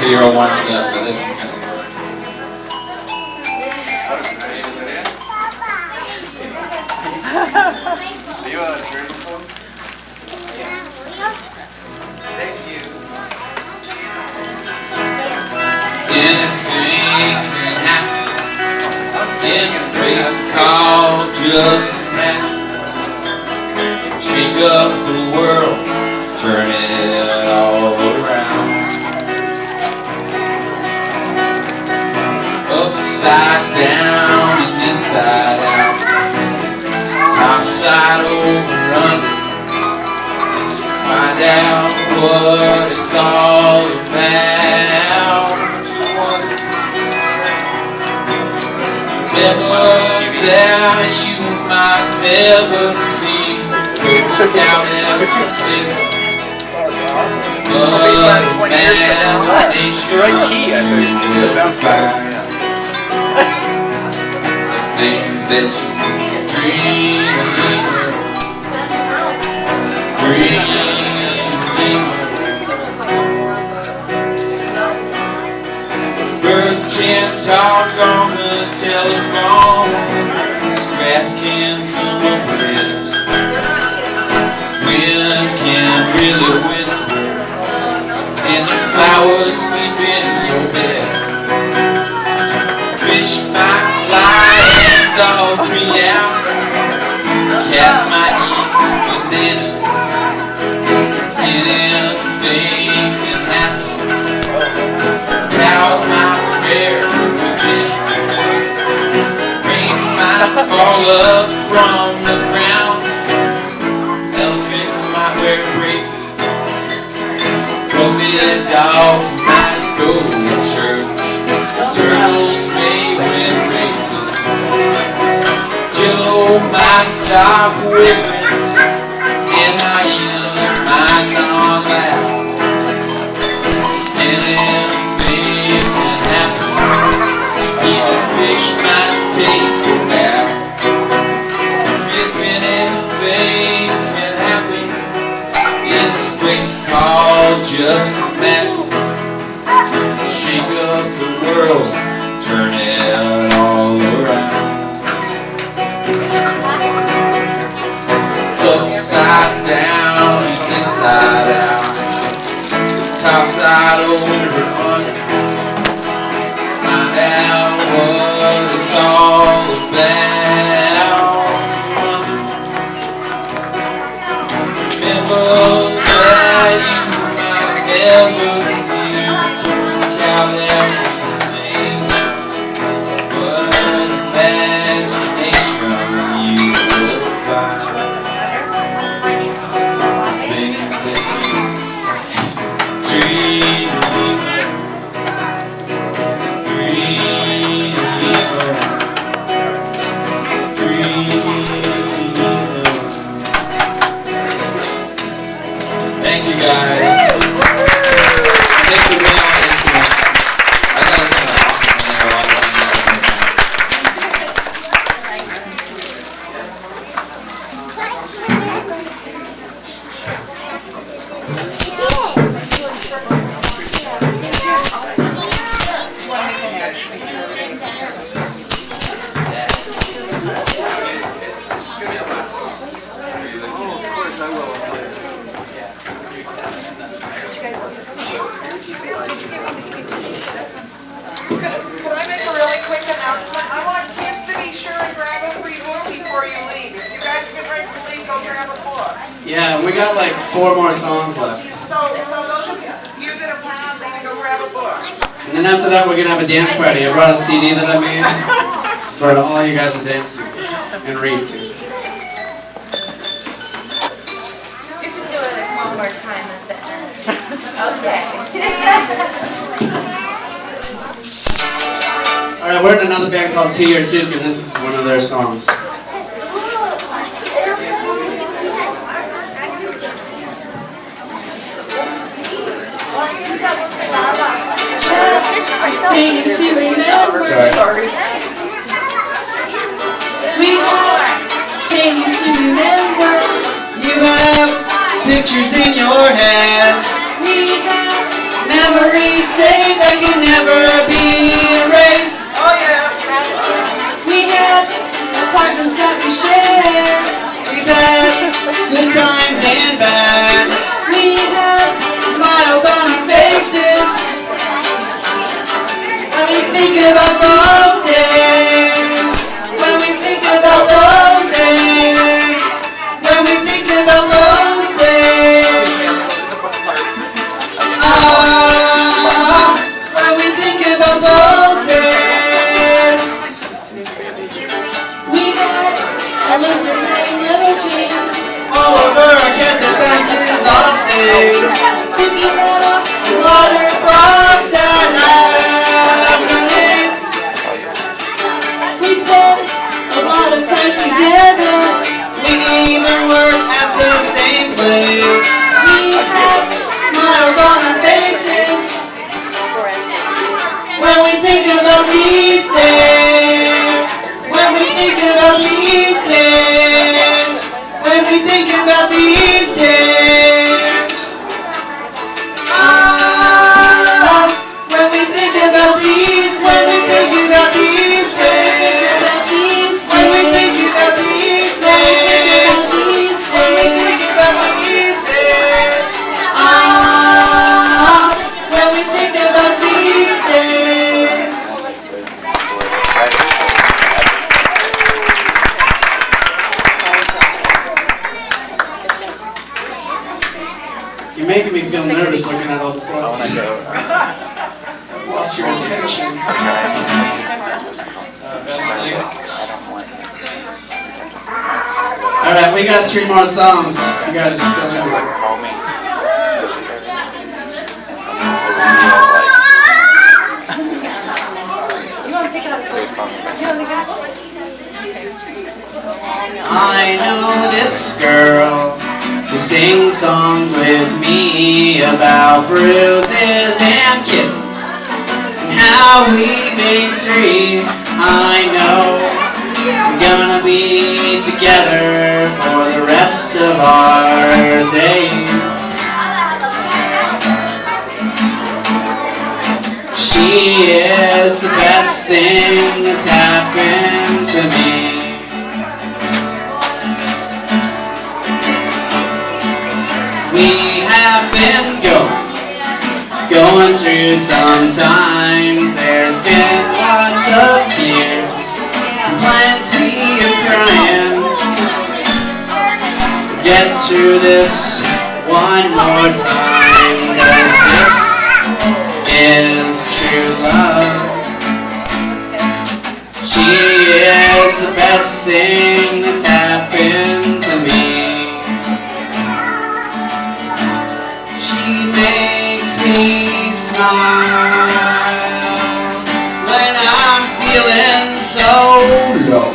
So you're all warmed up, but this one's kind of slow. Are you a jersey phone? Thank you. Anything can happen in 3 called just magic. Shake up the world, turn it all around. Upside down and inside out, top side over under. Find out what it's all about. Never that you might never see without ever seeing. It's the right key, I think. That sounds fine. Things that you dream Birds can talk on the telephone, grass can come up with, wind can really whisper, and the flowers sleep in your bed. Fish might fly and dogs meow, cats might eat bananas, anything can happen. Cows might bear within, rain might fall up from the ground, elephants might wear braces, COVID dogs might go to church, turtles may win races, Jello might stop whipping, and hyenas might not laugh. Fish might take a bath. If anything can happen in this place called just magic. Shake up the world, turn it all around. Upside down and inside out, top side over under. Find out what it's all about. Remember that you might never see how that we sing, but imagination you will find. Things that you dream. Thank you guys. Thanks for being on this tonight. I thought it was kind of awesome when they were all doing Can I make a really quick announcement? I want kids to be sure and grab a free book before you leave. If you guys get ready to leave, go grab a book. Yeah, we got like 4 more songs left. So those of you that are planning on leaving, go grab a book. And then after that, we're gonna have a dance party. I brought a CD that I made for all you guys to dance to and read to. You can do it one more time at the end. Okay. Alright, we're in another band called T or Two, and this is one of their songs. Things you remember. Sorry. We have things to remember. You have pictures in your head, We have memories saved that can never be erased. Oh yeah. we have apartments that we share. We've had good times and bad, We have smiles on our faces. When we think about those days, when we think the same place. Smiles on our faces when we think about these days. When we think about these days. When we think about these days. Ah, when we think about these, when we think about these days. When we think about these days. When we think about these days. Ah, when we think about these days. You're making me feel nervous looking at all the books. Lost your attention. Alright, we got 3 more songs. You guys are still in it. I know this girl who sings songs with me about bruises and kittens and how we made 3. I know we're gonna be together for the rest of our days. She is the best thing that's happened to me. We have been going through some times. There's been lots of tears, plenty of crying. Get through this one more time, 'cause this is true love. She is the best thing that's happened to me. She makes me smile when I'm feeling so low.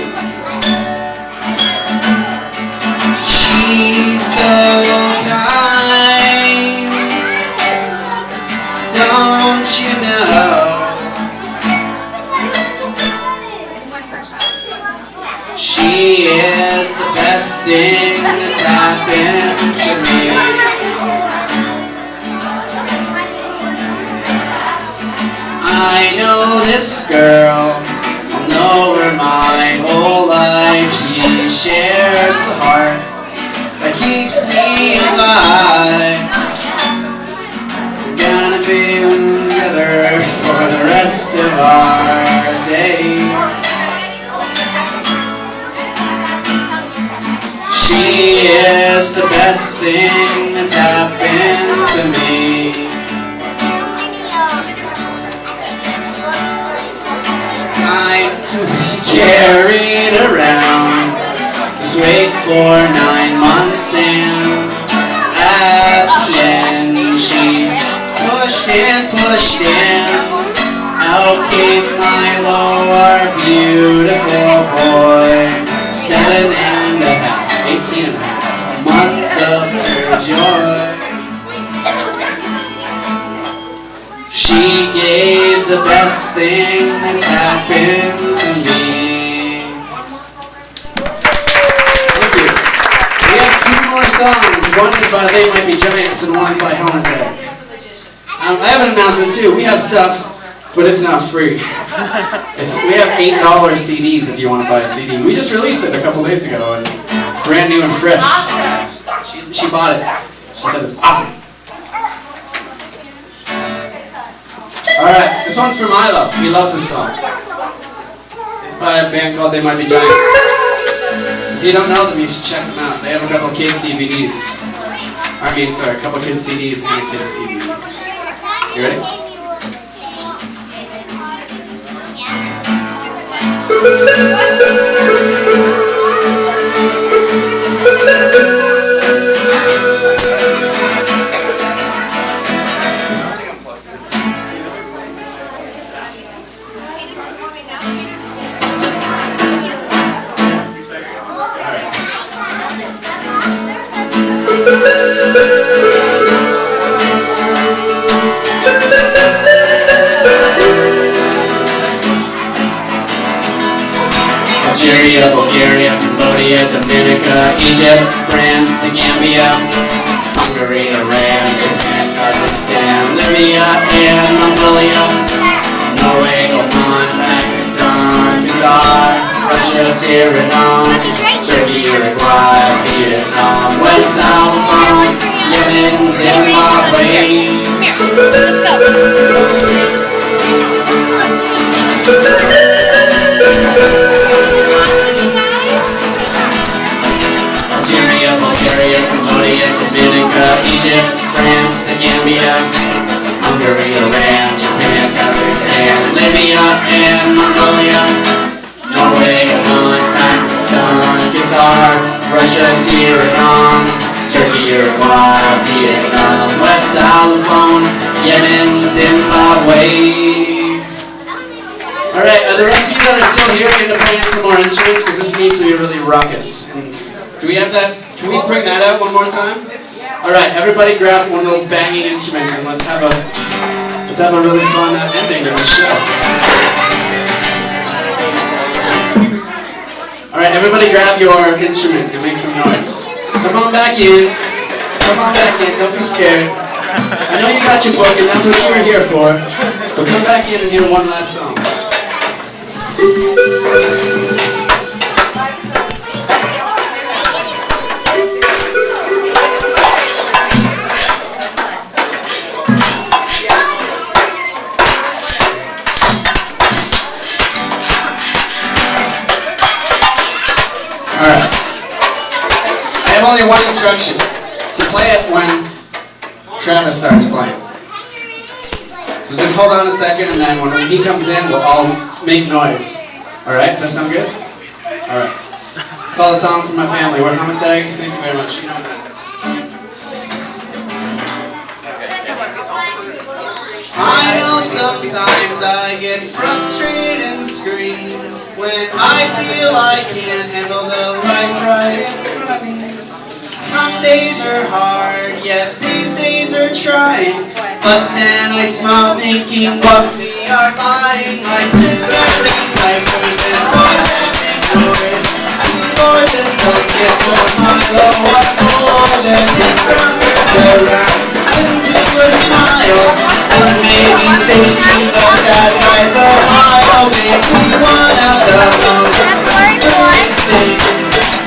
She's so kind, don't you know? She is the best thing that's happened to me. I know this girl, I'll know her my whole life. She shares the heart that keeps me alive. We're gonna be together for the rest of our days. She is the best thing that's happened to me. She carried around this weight for 9 months, and at the end she pushed in. Out came my beautiful boy, 18 and a half months of her joy. She gave the best thing that's happened to me. Thank you. We have 2 more songs. One is by They Might Be Giants and one is by Helmet's Head. I have an announcement too. We have stuff, but it's not free. We have $8 CDs if you want to buy a CD. We just released it a couple days ago and it's brand new and fresh. She bought it. She said it's awesome. Alright, this one's for Milo. He loves this song. It's by a band called They Might Be Giants. If you don't know them, you should check them out. They have a couple of kids' DVDs. A couple of kids' CDs and a kids' DVD. You ready? Algeria, Bulgaria, Cambodia, Dominica, Egypt, France, the Gambia, Hungary, Iran, Japan, Kazakhstan, Libya, and Mongolia, Norway, Oman, Pakistan, Qatar, Russia, Suriname, Turkey, Uruguay, Vietnam, West Salomon, Yemen, Zimbabwe. Let's go. Algeria, Bulgaria, Cambodia, Dominica, Egypt, France, the Gambia, Hungary, Iran, Japan, Kazakhstan, Libya, and Mongolia, Norway, Oman, Pakistan, Qatar, Russia, Suriname, Turkey, Uruguay, Vietnam, West Salomon, Yemen, Zimbabwe. Alright, the rest of you that are still here get to play some more instruments because this needs to be really raucous. Do we have that? Can we bring that out one more time? Alright, everybody grab one of those banging instruments and let's have a really fun ending to the show. Alright, everybody grab your instrument and make some noise. Come on back in. Come on back in, don't be scared. I know you got your book and that's what you were here for, but come back in and hear one last song. Alright. I have only one instruction. To play it when Travis starts playing. So just hold on a second and then when he comes in we'll all make noise. Alright, does that sound good? Alright. It's called A Song for My Family. We're Hamatag. Thank you very much. I know sometimes I get frustrated and scream when I feel I can't handle the life right in front of me. Some days are hard, yes, these days are trying, but then I smile thinking what we are buying, like scissors and diapers and toys that make noise. More than focus on my love, what more than this round into a smile, and maybe thinking of that life a while, maybe one of the most important things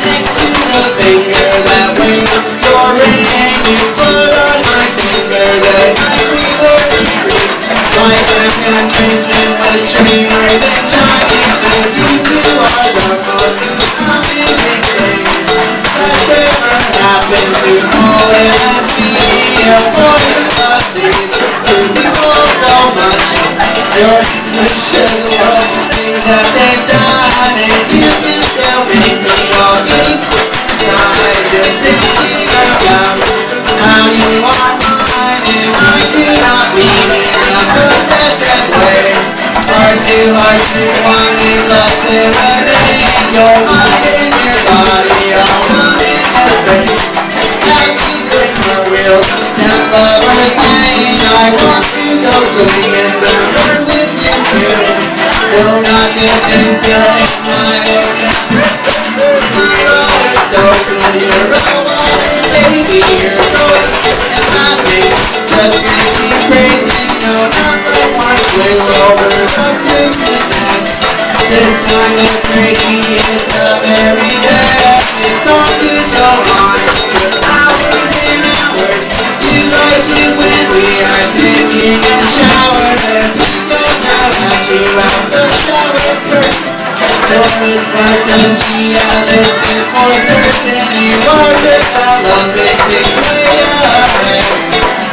next to the finger that waves your ring, you put on my finger the night we were free. My second basement was streamers and Chinese food. You two are the most amazing things that's ever happened to fall and see a boy who loves these two people so much. You're delicious, all the things that they've done, and you can still make me all deep inside, just thinking about how you are mine, and I do not mean in a possessive way, or too hard to want in love serenade. Your mind and your body are one in the same, as we swing our wheels down lover's lane. I want to go swinging down her with you too, though not convinced you're in my own. My love is so good, you're all baby, you're always happy, just makes me crazy. No, not the one flew over the cuckoo's nest. This kind of crazy is the very best. It's all good so on for hours and hours. You like it when we are taking a shower, and you go now that you're out the shower first. There is part of me, this is for certain. You are just a lovely thing way ahead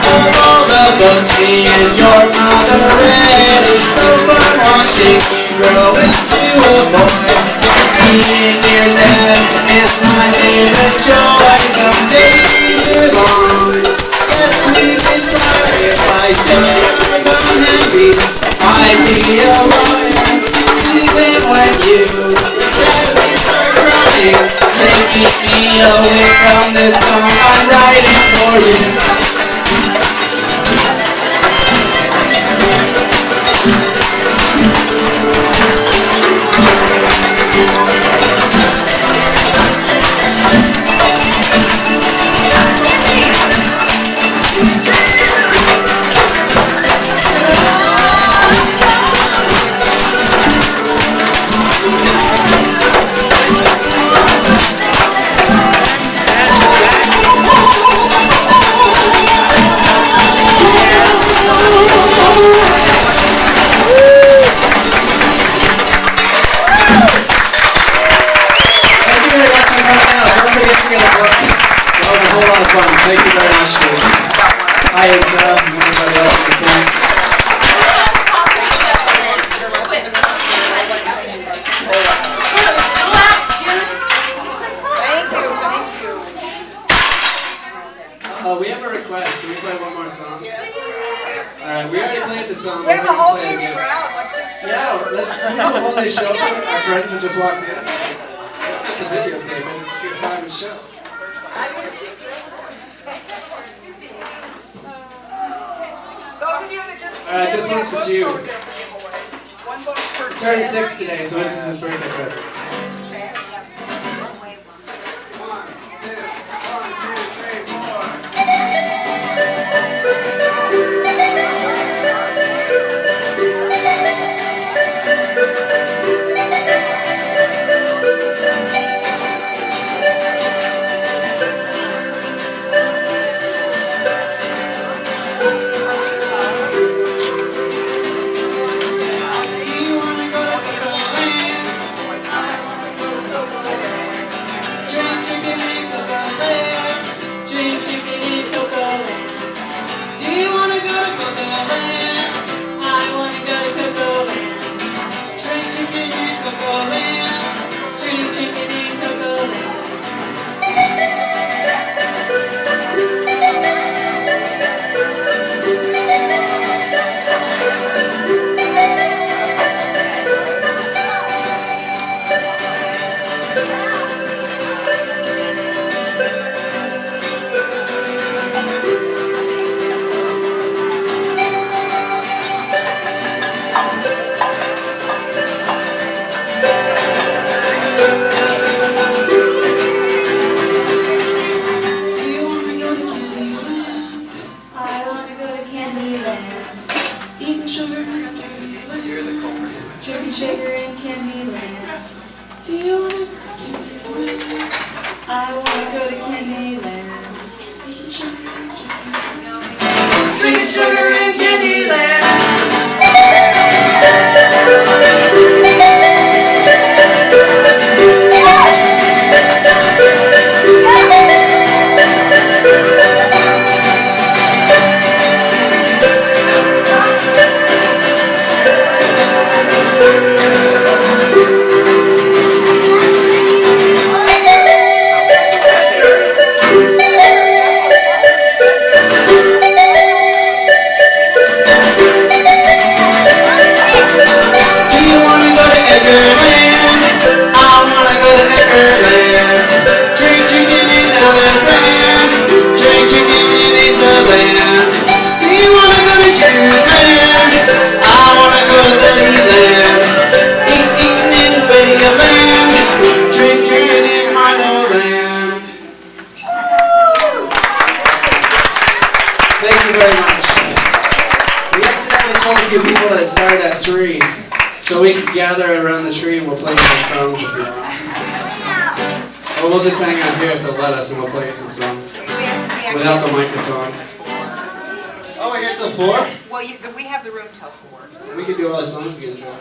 of all the books me and your mother read. It's so fun watching you grow into a boy. Eating your dad is my favorite joy. Someday you're gone, yes we can start it by saying we're unhappy. I'd be a liar even when you sadly start crying, taking me away from this song I'm writing for you. guys, and everybody else in the camp. We have a request. Can we play one more song? Alright, we already played the song. We have a whole play it new again. crowd, let's just. Yeah, let's do a whole new show for our friends that just walked in. Let's the videotape and just get a private show. Those of you that just. Alright, this one's for you. One book per Turned day. 6 today, so this is his birthday present. Chicken shaker in Candyland. Do you wanna? I wanna go to Candyland. Drinking sugar in Candyland. People that start at 3, so we can gather around the tree and we'll play some songs if you want. Or we'll just hang out here if they'll let us and we'll play some songs without the microphones. Oh, we're here till 4? Well, we have the room till 4. So. We can do all the songs again, Joe.